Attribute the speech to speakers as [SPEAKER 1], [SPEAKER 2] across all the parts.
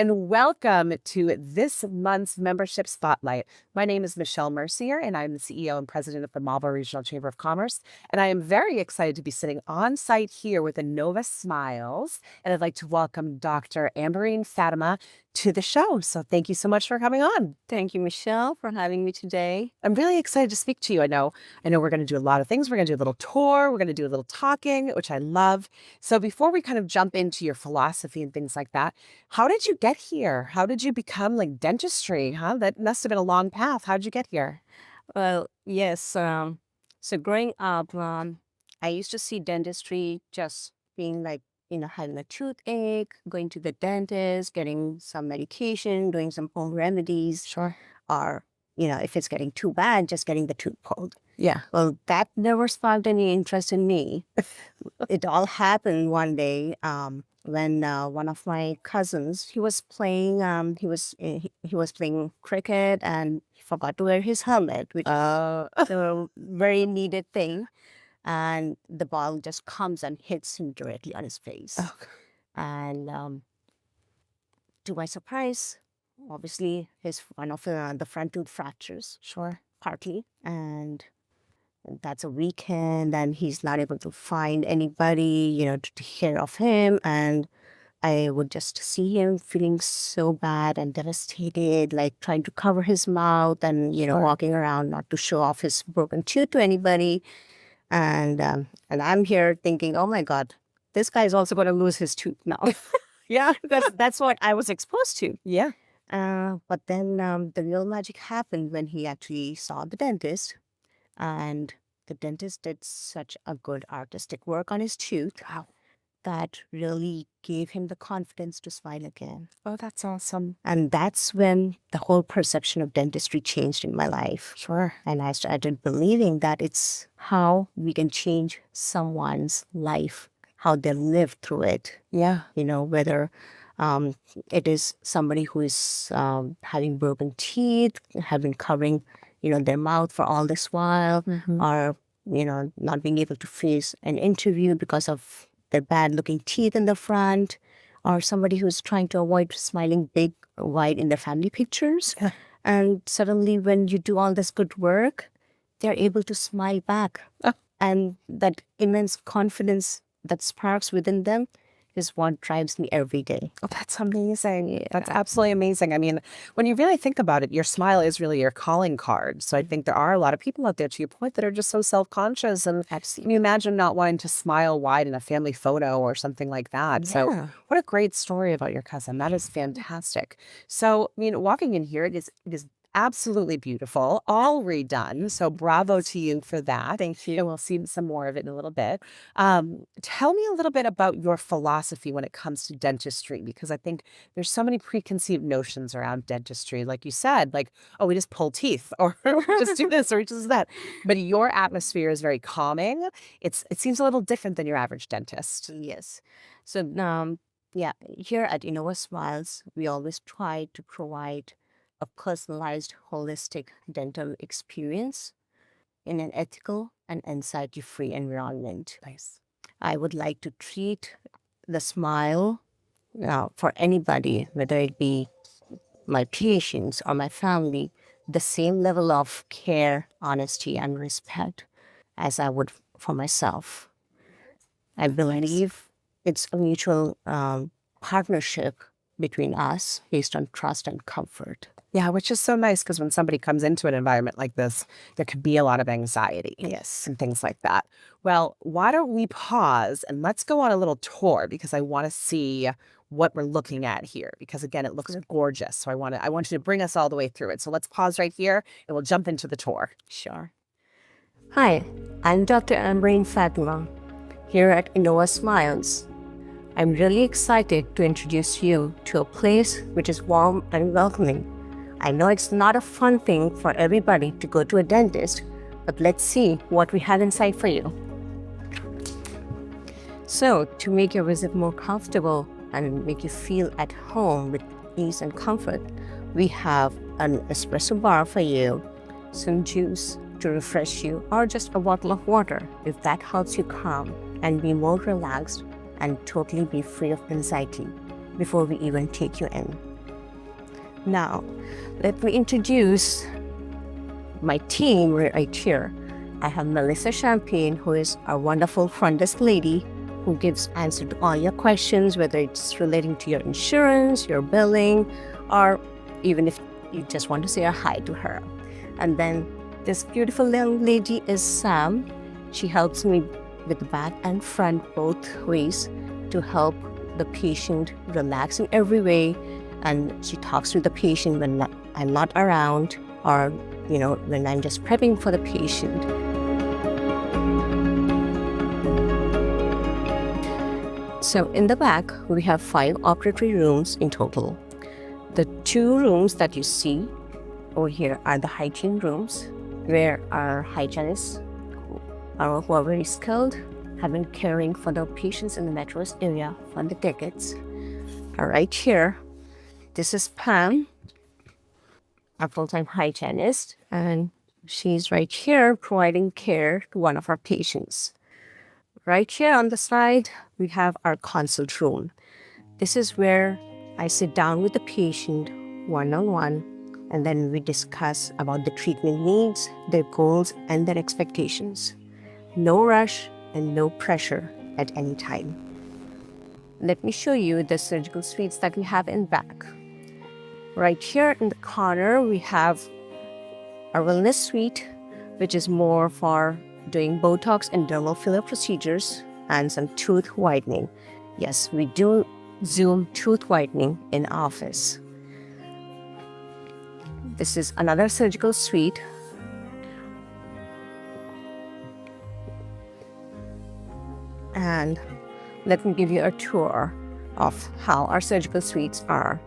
[SPEAKER 1] and welcome to this month's Membership Spotlight. My name is Michelle Mercier, and I'm the CEO and President of the Marlborough Regional Chamber of Commerce. And I am very excited to be sitting on site here with Innova Smiles. And I'd like to welcome Dr. Ambereen Fatima to the show. So thank you so much for coming on.
[SPEAKER 2] Thank you, Michelle, for having me today.
[SPEAKER 1] I'm really excited to speak to you. I know we're going to do a lot of things. We're going to do a little tour. We're going to do a little talking, which I love. So before we kind of jump into your philosophy and things like that, how did you get here? How did you become like dentistry? That must have been a long path. How did you get here?
[SPEAKER 2] Well, yes. So growing up, I used to see dentistry just being like, having a toothache, going to the dentist, getting some medication, doing some home remedies.
[SPEAKER 1] Sure.
[SPEAKER 2] Or, if it's getting too bad, just getting the tooth pulled.
[SPEAKER 1] Yeah.
[SPEAKER 2] Well, that never sparked any interest in me. It all happened one day when one of my cousins, he was playing cricket and he forgot to wear his helmet, which is a very needed thing. And the ball just comes and hits him directly on his face.
[SPEAKER 1] Oh.
[SPEAKER 2] And to my surprise, obviously, one of the front tooth fractures.
[SPEAKER 1] Sure.
[SPEAKER 2] Partly. And that's a weekend, and he's not able to find anybody, to take care of him. And I would just see him feeling so bad and devastated, like trying to cover his mouth and,
[SPEAKER 1] Sure.
[SPEAKER 2] walking around not to show off his broken tooth to anybody. And I'm here thinking, oh my God, this guy is also going to lose his tooth now.
[SPEAKER 1] Yeah.
[SPEAKER 2] That's what I was exposed to.
[SPEAKER 1] Yeah.
[SPEAKER 2] But then the real magic happened when he actually saw the dentist. And the dentist did such a good artistic work on his tooth.
[SPEAKER 1] Wow.
[SPEAKER 2] That really gave him the confidence to smile again.
[SPEAKER 1] Oh, that's awesome.
[SPEAKER 2] And that's when the whole perception of dentistry changed in my life.
[SPEAKER 1] Sure.
[SPEAKER 2] And I started believing that it's how we can change someone's life, how they live through it.
[SPEAKER 1] Yeah.
[SPEAKER 2] Whether it is somebody who is having broken teeth, have been covering, their mouth for all this while, or, not being able to face an interview because of their bad-looking teeth in the front, or somebody who's trying to avoid smiling big or wide in their family pictures.
[SPEAKER 1] Yeah.
[SPEAKER 2] And suddenly when you do all this good work, they're able to smile back.
[SPEAKER 1] Oh.
[SPEAKER 2] And that immense confidence that sparks within them is what drives me every day.
[SPEAKER 1] Oh, that's amazing. Yeah. That's absolutely amazing. I mean, when you really think about it, your smile is really your calling card. So I think there are a lot of people out there, to your point, that are just so self-conscious. And can you imagine not wanting to smile wide in a family photo or something like that?
[SPEAKER 2] Yeah.
[SPEAKER 1] So what a great story about your cousin. That is fantastic. So, walking in here, it is absolutely beautiful, all redone. So bravo to you for that.
[SPEAKER 2] Thank you.
[SPEAKER 1] And we'll see some more of it in a little bit. Tell me a little bit about your philosophy when it comes to dentistry, because I think there's so many preconceived notions around dentistry. Like you said, like, oh, we just pull teeth or just do this or just that. But your atmosphere is very calming. It seems a little different than your average dentist.
[SPEAKER 2] Yes. So, here at Innova Smiles, we always try to provide a personalized, holistic dental experience in an ethical and anxiety-free environment.
[SPEAKER 1] Nice.
[SPEAKER 2] I would like to treat the smile for anybody, whether it be my patients or my family, the same level of care, honesty, and respect as I would for myself. I believe it's a mutual partnership between us based on trust and comfort.
[SPEAKER 1] Yeah, which is so nice, because when somebody comes into an environment like this, there could be a lot of anxiety.
[SPEAKER 2] Yes.
[SPEAKER 1] And things like that. Well, why don't we pause and let's go on a little tour, because I want to see what we're looking at here, because again, it looks gorgeous. So I want you to bring us all the way through it. So let's pause right here and we'll jump into the tour.
[SPEAKER 2] Sure. Hi, I'm Dr. Ambereen Fatima here at Innova Smiles. I'm really excited to introduce you to a place which is warm and welcoming. I know it's not a fun thing for everybody to go to a dentist, but let's see what we have inside for you. So, to make your visit more comfortable and make you feel at home with ease and comfort, we have an espresso bar for you, some juice to refresh you, or just a bottle of water if that helps you calm and be more relaxed and totally be free of anxiety before we even take you in. Now, let me introduce my team right here. I have Melissa Champagne, who is a wonderful front desk lady who gives answer to all your questions, whether it's relating to your insurance, your billing, or even if you just want to say a hi to her. And then this beautiful young lady is Sam. She helps me with the back and front both ways to help the patient relax in every way. And she talks with the patient when I'm not around, or when I'm just prepping for the patient. So in the back, we have 5 operatory rooms in total. The 2 rooms that you see over here are the hygiene rooms, where our hygienists who are very skilled have been caring for the patients in the MetroWest area for the decades. Right here, this is Pam, our full-time hygienist, and she's right here providing care to one of our patients. Right here on the side, we have our consult room. This is where I sit down with the patient one-on-one, and then we discuss about the treatment needs, their goals, and their expectations. No rush and no pressure at any time. Let me show you the surgical suites that we have in back. Right here in the corner, we have our wellness suite, which is more for doing Botox and dermal filler procedures and some tooth whitening. Yes, we do Zoom tooth whitening in office. This is another surgical suite. And let me give you a tour of how our surgical suites are.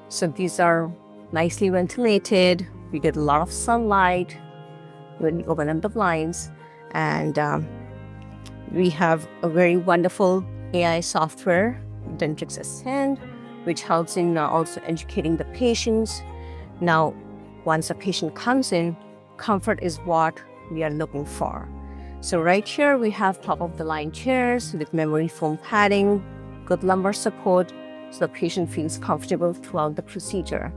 [SPEAKER 2] So these are nicely ventilated. We get a lot of sunlight when we open up the blinds. And we have a very wonderful AI software, Dentrix Ascend, which helps in also educating the patients. Now, once a patient comes in, comfort is what we are looking for. So right here, we have top-of-the-line chairs with memory foam padding, good lumbar support, so the patient feels comfortable throughout the procedure.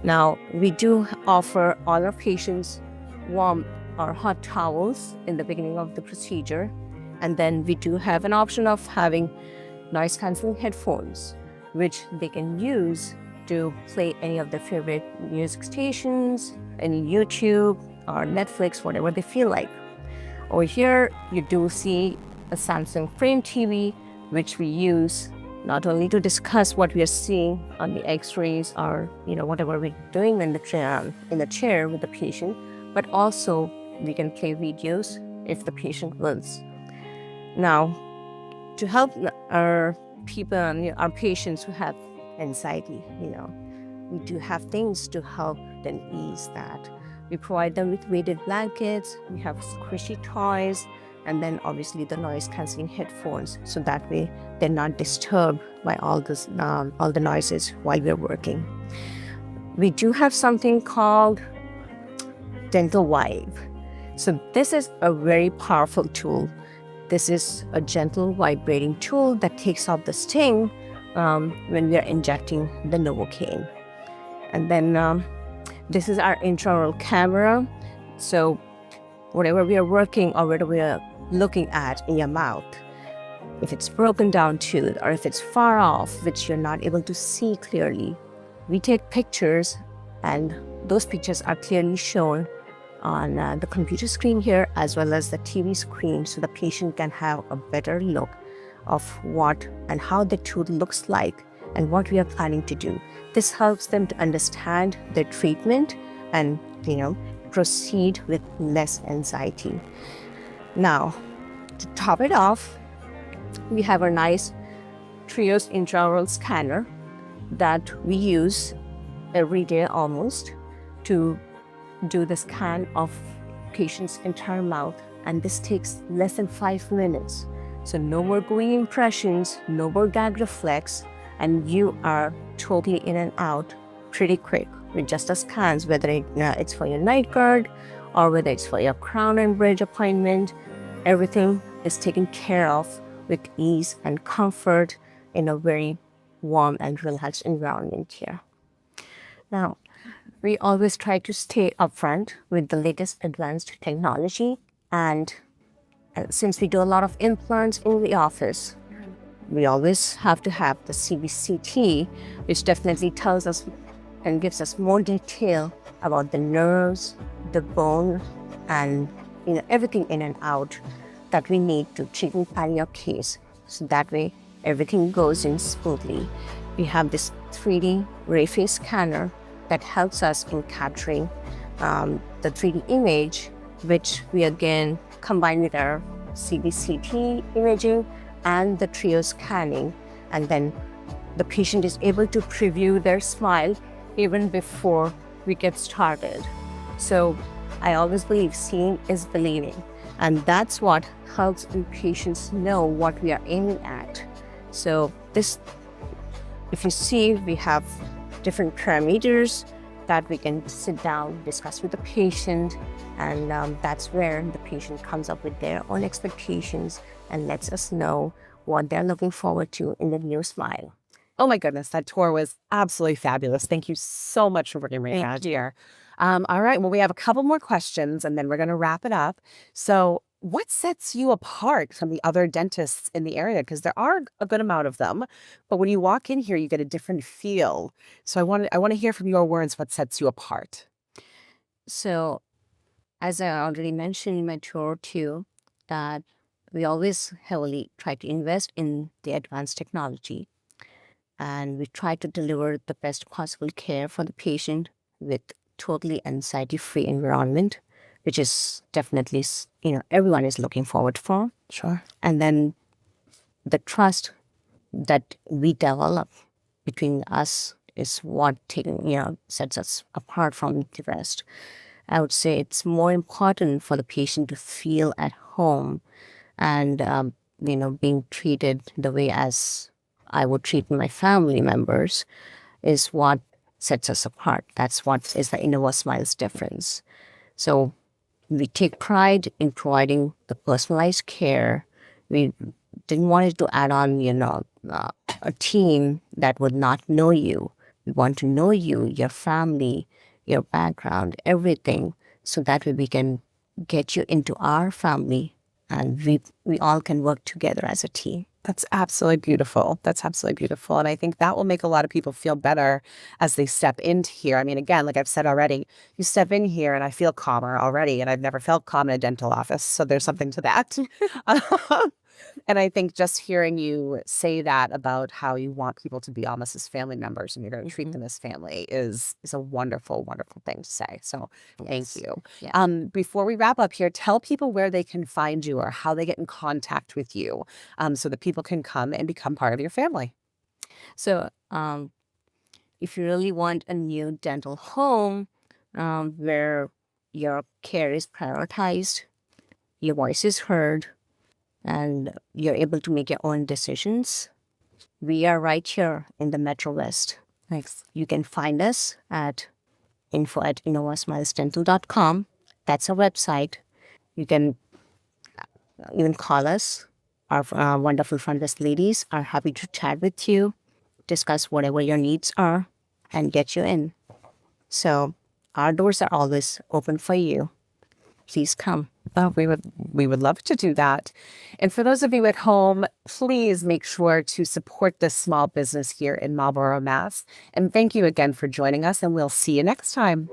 [SPEAKER 2] Now, we do offer all our patients warm or hot towels in the beginning of the procedure. And then we do have an option of having noise-canceling headphones, which they can use to play any of their favorite music stations, any YouTube or Netflix, whatever they feel like. Over here, you do see a Samsung Frame TV, which we use not only to discuss what we are seeing on the x-rays or whatever we're doing in the chair with the patient, but also we can play videos if the patient wills. Now, to help our people, our patients who have anxiety, we do have things to help them ease that. We provide them with weighted blankets, we have squishy toys, and then obviously the noise-canceling headphones, so that way they're not disturbed by all the noises while we're working. We do have something called Dental Vibe. So this is a very powerful tool. This is a gentle vibrating tool that takes off the sting when we are injecting the Novocaine. And then this is our intraoral camera. So whatever we are working or whatever we are looking at in your mouth, if it's broken down tooth or if it's far off, which you're not able to see clearly, we take pictures, and those pictures are clearly shown on the computer screen here as well as the TV screen, so the patient can have a better look of what and how the tooth looks like and what we are planning to do. This helps them to understand their treatment and proceed with less anxiety. Now, to top it off, we have a nice Trios intraoral scanner that we use every day almost to do the scan of patient's entire mouth, and this takes less than 5 minutes. So no more going impressions, no more gag reflex, and you are totally in and out pretty quick with just the scans, whether it's for your night guard or whether it's for your crown and bridge appointment. Everything is taken care of with ease and comfort in a very warm and relaxed environment here. Now, we always try to stay upfront with the latest advanced technology. And since we do a lot of implants in the office, we always have to have the CBCT, which definitely tells us and gives us more detail about the nerves, the bone, and everything in and out that we need to treat and plan your case. So that way, everything goes in smoothly. We have this 3D ray face scanner that helps us in capturing the 3D image, which we again combine with our CBCT imaging and the trio scanning. And then the patient is able to preview their smile even before we get started. So I always believe seeing is believing. And that's what helps patients know what we are aiming at. So this, if you see, we have different parameters that we can sit down, discuss with the patient, and that's where the patient comes up with their own expectations and lets us know what they're looking forward to in the new smile.
[SPEAKER 1] Oh my goodness, that tour was absolutely fabulous. Thank you so much for bringing me out here. All right, well, we have a couple more questions and then we're going to wrap it up. So what sets you apart from the other dentists in the area? Because there are a good amount of them, but when you walk in here, you get a different feel. So I want to hear from your words what sets you apart.
[SPEAKER 2] So as I already mentioned in my tour too, that we always heavily try to invest in the advanced technology, and we try to deliver the best possible care for the patient with totally anxiety-free environment, which is definitely, everyone is looking forward for.
[SPEAKER 1] Sure.
[SPEAKER 2] And then the trust that we develop between us is what sets us apart from the rest. I would say it's more important for the patient to feel at home and, being treated the way as I would treat my family members is what sets us apart. That's what is the Innova Smiles difference. So we take pride in providing the personalized care. We didn't want it to add on, a team that would not know you. We want to know you, your family, your background, everything, so that way we can get you into our family and we all can work together as a team.
[SPEAKER 1] That's absolutely beautiful. That's absolutely beautiful. And I think that will make a lot of people feel better as they step into here. I mean, again, like I've said already, you step in here and I feel calmer already. And I've never felt calm in a dental office. So there's something to that. And I think just hearing you say that about how you want people to be almost as family members and you're going to treat them as family is a wonderful, wonderful thing to say. So thank you.
[SPEAKER 2] Yeah.
[SPEAKER 1] Before we wrap up here, tell people where they can find you or how they get in contact with you so that people can come and become part of your family.
[SPEAKER 2] So if you really want a new dental home where your care is prioritized, your voice is heard, and you're able to make your own decisions, we are right here in the MetroWest.
[SPEAKER 1] Thanks.
[SPEAKER 2] You can find us at info@innovasmilesdental.com. That's our website. You can even call us. Our wonderful front desk ladies are happy to chat with you, discuss whatever your needs are, and get you in. So our doors are always open for you. Please come.
[SPEAKER 1] Oh, we would love to do that. And for those of you at home, please make sure to support this small business here in Marlborough, Mass. And thank you again for joining us, and we'll see you next time.